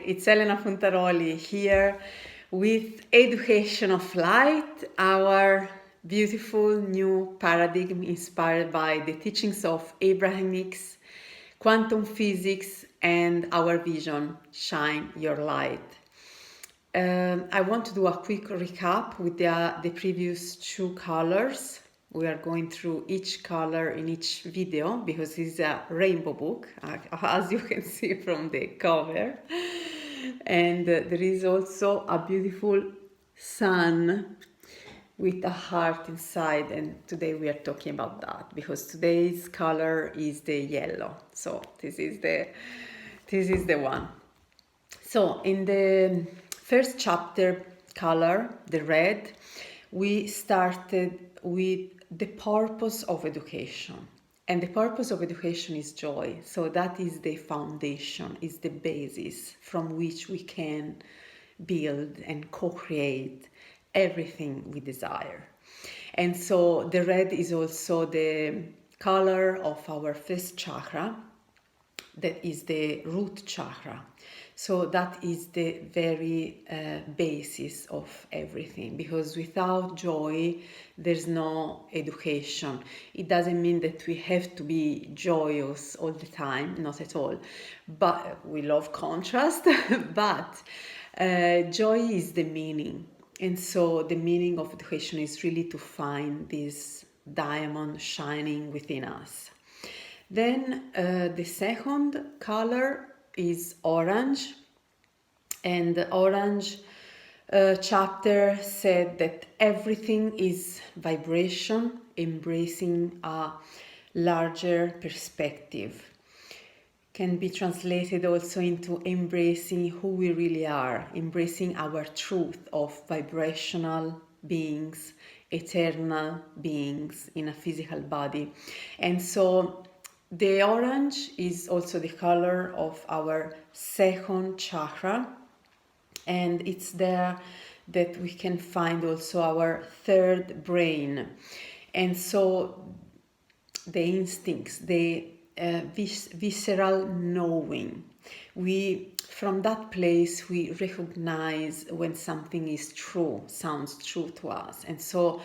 it's Elena Fontaroli here with Education of Light, our beautiful new paradigm inspired by the teachings of Abraham-Hicks, quantum physics, and our vision, Shine Your Light. I want to do a quick recap with the previous two colors. We are going through each color in each video because it's a rainbow book, as you can see from the cover. And there is also a beautiful sun with a heart inside, and today we are talking about that because today's color is the yellow. So this is the one. So in the first chapter color, the red, we started with the purpose of education. And the purpose of education is joy. So that is the foundation, is the basis from which we can build and co-create everything we desire. And so the red is also the color of our first chakra, that is the root chakra. So that is the very basis of everything, because without joy, there's no education. It doesn't mean that we have to be joyous all the time, not at all. But we love contrast, but joy is the meaning. And so the meaning of education is really to find this diamond shining within us. Then the second color is orange, and the orange chapter said that everything is vibration, embracing a larger perspective. Can be translated also into embracing who we really are, embracing our truth of vibrational beings, eternal beings in a physical body. And so the orange is also the color of our second chakra, and it's there that we can find also our third brain. And so the instincts, the visceral knowing, from that place we recognize when something is true, sounds true to us. And so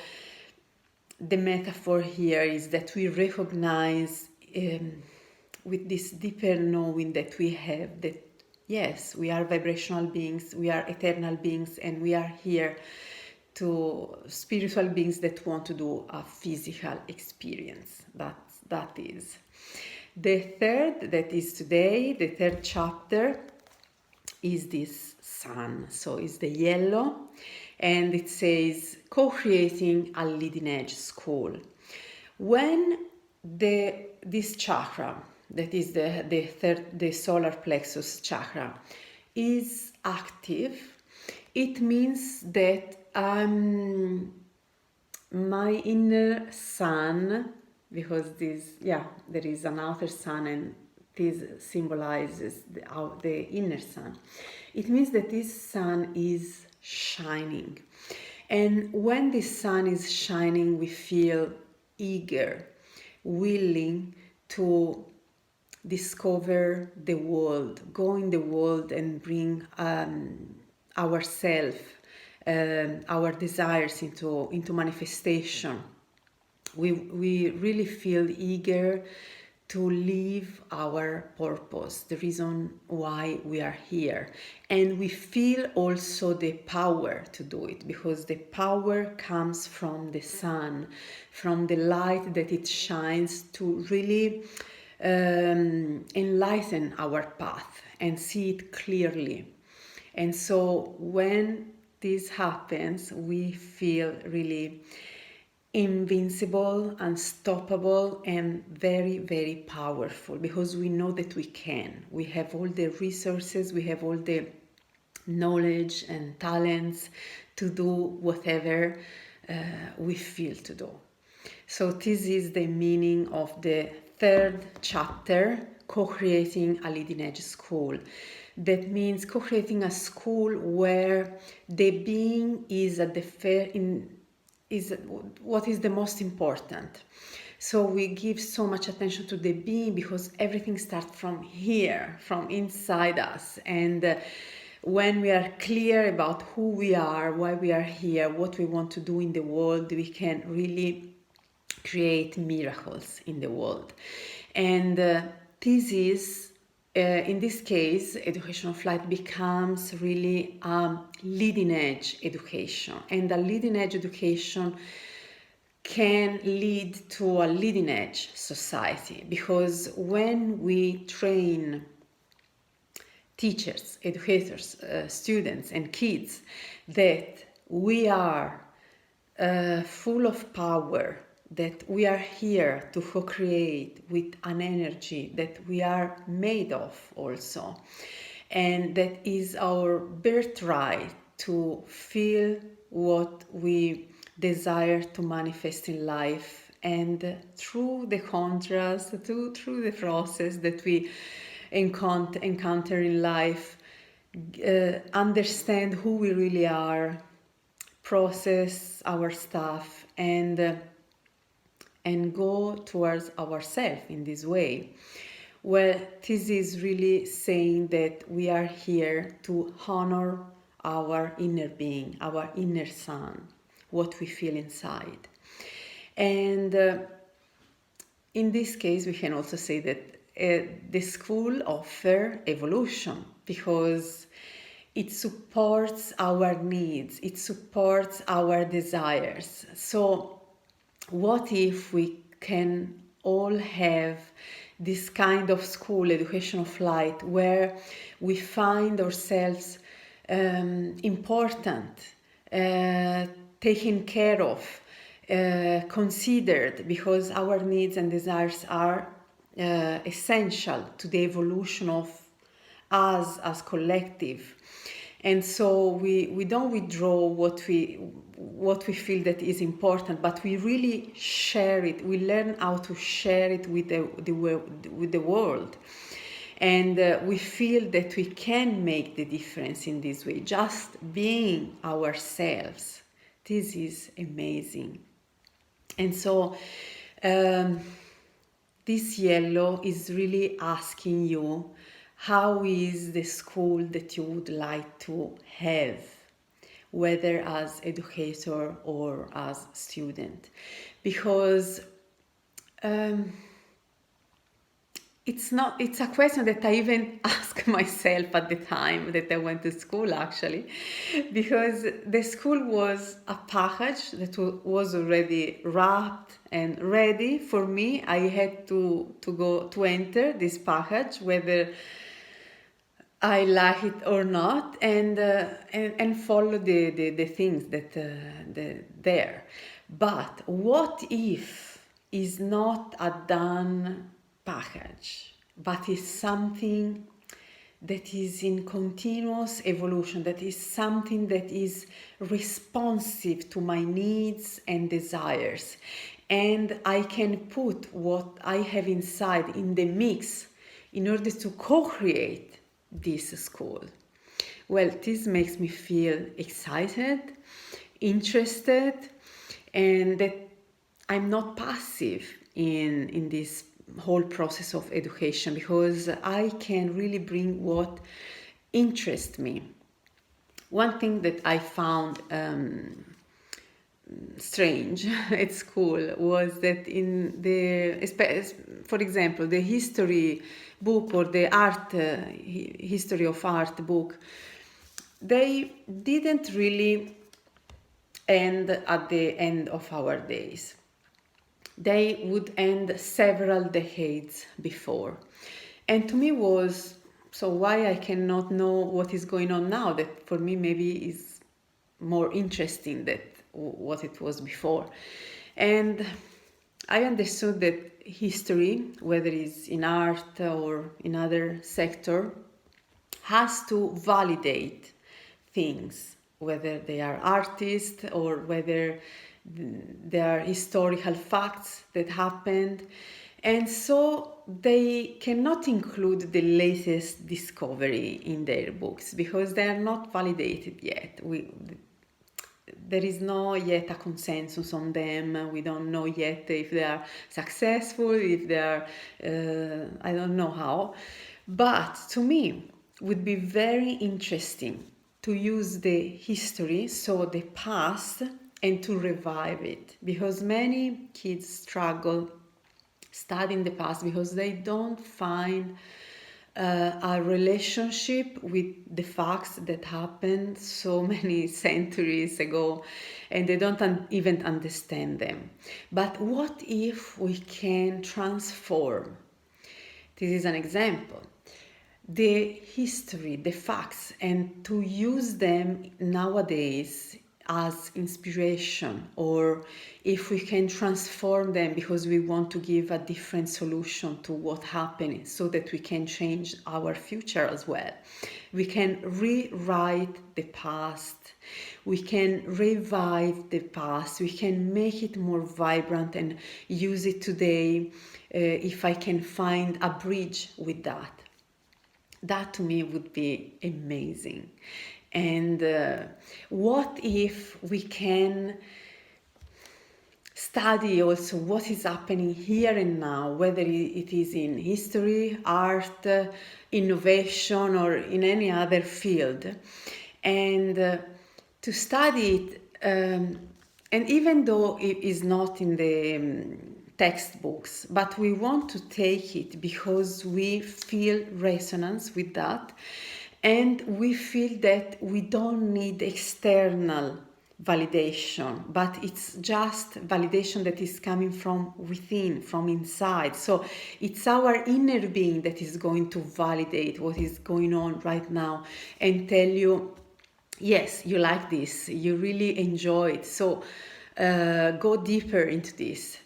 the metaphor here is that we recognize with this deeper knowing that we have, that yes, we are vibrational beings, we are eternal beings, and we are here to spiritual beings that want to do a physical experience. That is. The third, that is today, the third chapter, is this sun. So it's the yellow, and it says co-creating a leading edge school. When this chakra, that is the solar plexus chakra, is active, it means that my inner sun, because there is an outer sun, and this symbolizes the inner sun. It means that this sun is shining. And when this sun is shining, we feel eager, willing to discover the world, go in the world and bring ourselves, our desires into manifestation. We really feel eager to live our purpose, the reason why we are here. And we feel also the power to do it, because the power comes from the sun, from the light that it shines to really enlighten our path and see it clearly. And so when this happens, we feel really invincible, unstoppable, and very, very powerful, because we know that we can. We have all the resources, we have all the knowledge and talents to do whatever we feel to do. So this is the meaning of the third chapter, co-creating a leading edge school. That means co-creating a school where the being is at the is what is the most important. So we give so much attention to the being because everything starts from here, from inside us. And when we are clear about who we are, why we are here, what we want to do in the world, we can really create miracles in the world. And this is, in this case, education of light becomes really a leading edge education. And a leading edge education can lead to a leading edge society, because when we train teachers, educators, students, and kids that we are full of power, that we are here to co-create with an energy that we are made of also, and that is our birthright to feel what we desire to manifest in life, and through the contrast, through the process that we encounter in life, understand who we really are, process our stuff, and go towards ourselves in this way. Well, this is really saying that we are here to honor our inner being, our inner sun, what we feel inside. And in this case, we can also say that the school offers evolution, because it supports our needs, it supports our desires. So what if we can all have this kind of school, education of light, where we find ourselves important, taken care of, considered, because our needs and desires are essential to the evolution of us as collective. And so we don't withdraw what we feel that is important, but we really share it. We learn how to share it with the world. And we feel that we can make the difference in this way, just being ourselves. This is amazing. And so this yellow is really asking you, how is the school that you would like to have, whether as educator or as student? Because it's a question that I even asked myself at the time that I went to school, actually, because the school was a package that was already wrapped and ready for me. I had to go to enter this package, whether I like it or not, and follow the things that there. But what if is not a done package, but is something that is in continuous evolution, that is something that is responsive to my needs and desires, and I can put what I have inside in the mix in order to co-create this school? Well, this makes me feel excited, interested, and that I'm not passive in this whole process of education, because I can really bring what interests me. One thing that I found strange at school was that in for example, the history book or the art history of art book, they didn't really end at the end of our days. They would end several decades before, and to me was, so why I cannot know what is going on now, that for me maybe is more interesting than what it was before. And I understood that history, whether it's in art or in other sector, has to validate things, whether they are artists or whether they are historical facts that happened. And so they cannot include the latest discovery in their books because they are not validated yet. there is no yet a consensus on them. We don't know yet if they are successful, if they are, I don't know how. But to me, would be very interesting to use the history, so the past, and to revive it, because many kids struggle studying the past because they don't find a relationship with the facts that happened so many centuries ago, and they don't even understand them. But what if we can transform? This is an example. The history, the facts, and to use them nowadays as inspiration, or if we can transform them because we want to give a different solution to what happened so that we can change our future as well. We can rewrite the past, we can revive the past, we can make it more vibrant and use it today, if I can find a bridge with that. That to me would be amazing. And what if we can study also what is happening here and now, whether it is in history, art, innovation, or in any other field, and to study it, and even though it is not in the textbooks, but we want to take it because we feel resonance with that, and we feel that we don't need external validation, but it's just validation that is coming from within, from inside. So it's our inner being that is going to validate what is going on right now and tell you, yes, you like this, you really enjoy it, so go deeper into this.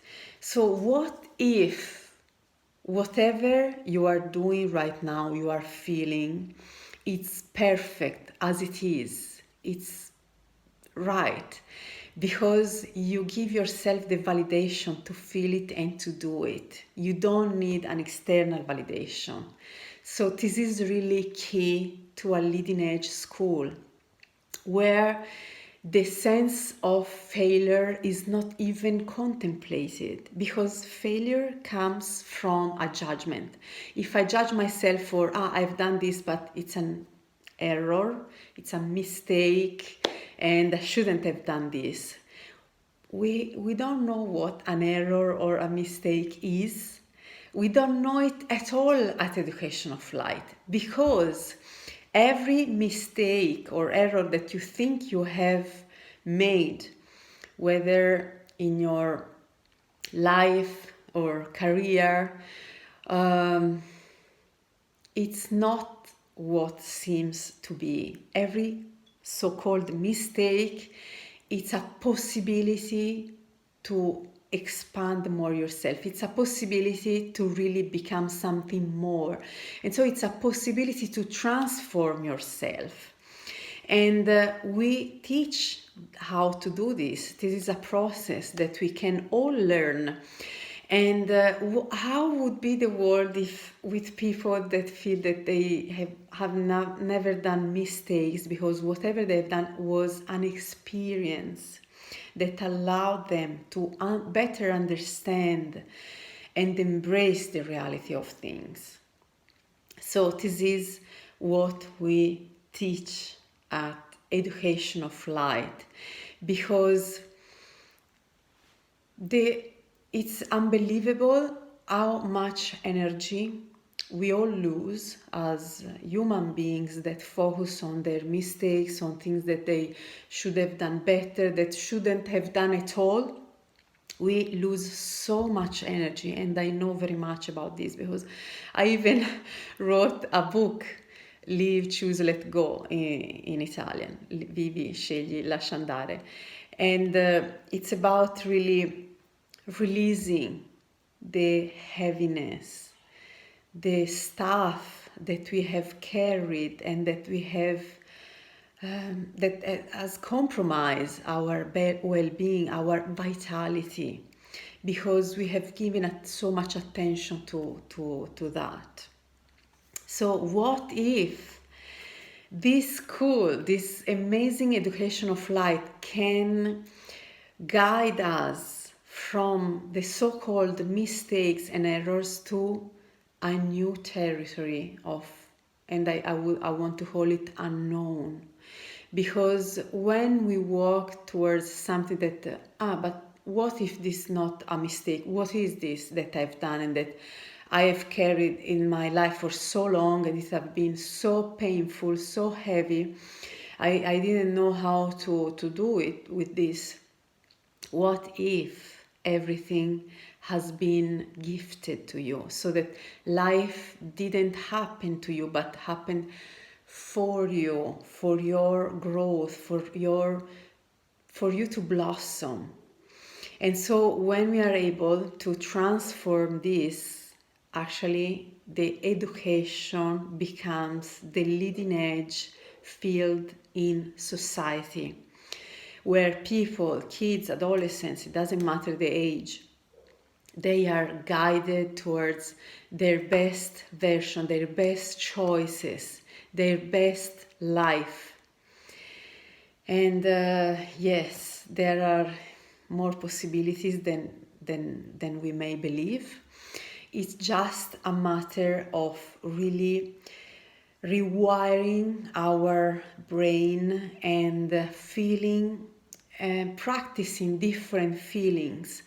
So what if whatever you are doing right now, you are feeling, it's perfect as it is, it's right, because you give yourself the validation to feel it and to do it. You don't need an external validation. So this is really key to a leading edge school, where the sense of failure is not even contemplated, because failure comes from a judgment. If I judge myself for, I've done this, but it's an error, it's a mistake, and I shouldn't have done this. We don't know what an error or a mistake is. We don't know it at all at Education of Light, because every mistake or error that you think you have made, whether in your life or career, it's not what seems to be. Every so-called mistake, it's a possibility to expand more yourself. It's a possibility to really become something more. And so it's a possibility to transform yourself. And we teach how to do this. This is a process that we can all learn. And how would be the world if with people that feel that they have never done mistakes, because whatever they've done was an experience that allowed them to better understand and embrace the reality of things. So this is what we teach at Education of Light, because it's unbelievable how much energy we all lose as human beings that focus on their mistakes, on things that they should have done better, that shouldn't have done at all. We lose so much energy, and I know very much about this because I even wrote a book, Live, Choose, Let Go, in Italian, Vivi, Scegli, Lascia Andare. And it's about really releasing the heaviness, the stuff that we have carried and that we have that has compromised our well-being, our vitality, because we have given so much attention to that. So what if this school, this amazing education of light can guide us from the so-called mistakes and errors to a new territory of, and I want to call it unknown. Because when we walk towards something that, but what if this is not a mistake? What is this that I've done and that I have carried in my life for so long, and it has been so painful, so heavy. I didn't know how to do it with this. What if everything has been gifted to you, so that life didn't happen to you but happened for you, for your growth, for you to blossom. And so when we are able to transform this, actually the education becomes the leading edge field in society, where people, kids, adolescents, it doesn't matter the age, they are guided towards their best version, their best choices, their best life. And yes, there are more possibilities than we may believe. It's just a matter of really rewiring our brain and feeling and practicing different feelings,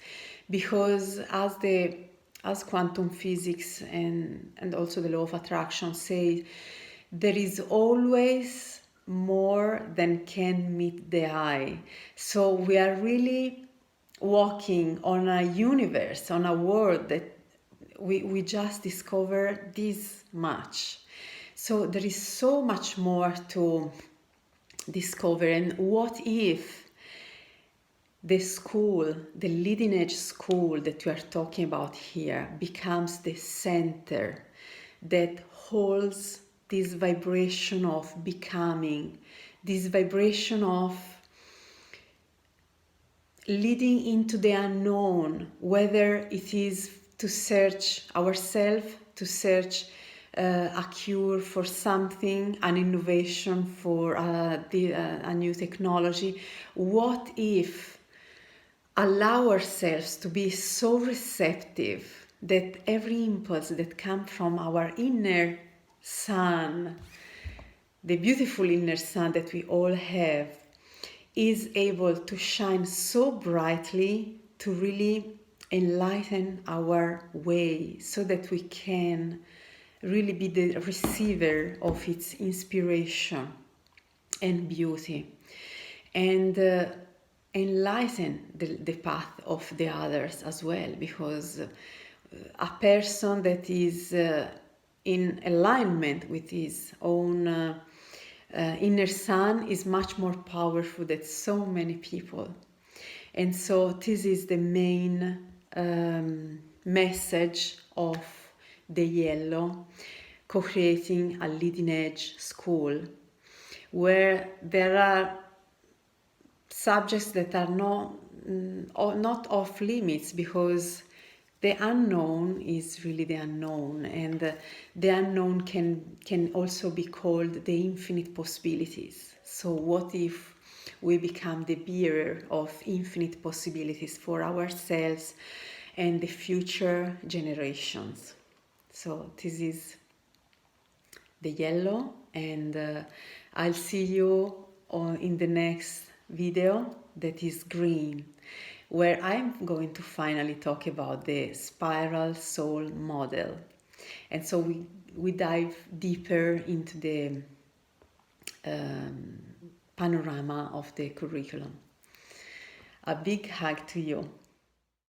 because as quantum physics and also the law of attraction say, there is always more than can meet the eye. So we are really walking on a universe, on a world that we just discovered this much. So there is so much more to discover. And what if the school, the leading edge school that we are talking about here, becomes the center that holds this vibration of becoming, this vibration of leading into the unknown, whether it is to search ourselves, to search a cure for something, an innovation for a new technology. What if allow ourselves to be so receptive that every impulse that comes from our inner sun, the beautiful inner sun that we all have, is able to shine so brightly to really enlighten our way, so that we can really be the receiver of its inspiration and beauty, and enlighten the path of the others as well, because a person that is in alignment with his own inner sun is much more powerful than so many people. And so this is the main message of the yellow, co-creating a leading edge school, where there are subjects that are not off limits, because the unknown is really the unknown, and the unknown can also be called the infinite possibilities. So what if we become the bearer of infinite possibilities for ourselves and the future generations? So this is the yellow, and I'll see you in the next video that is green, where I'm going to finally talk about the spiral soul model. And so we dive deeper into the panorama of the curriculum. A big hug to you.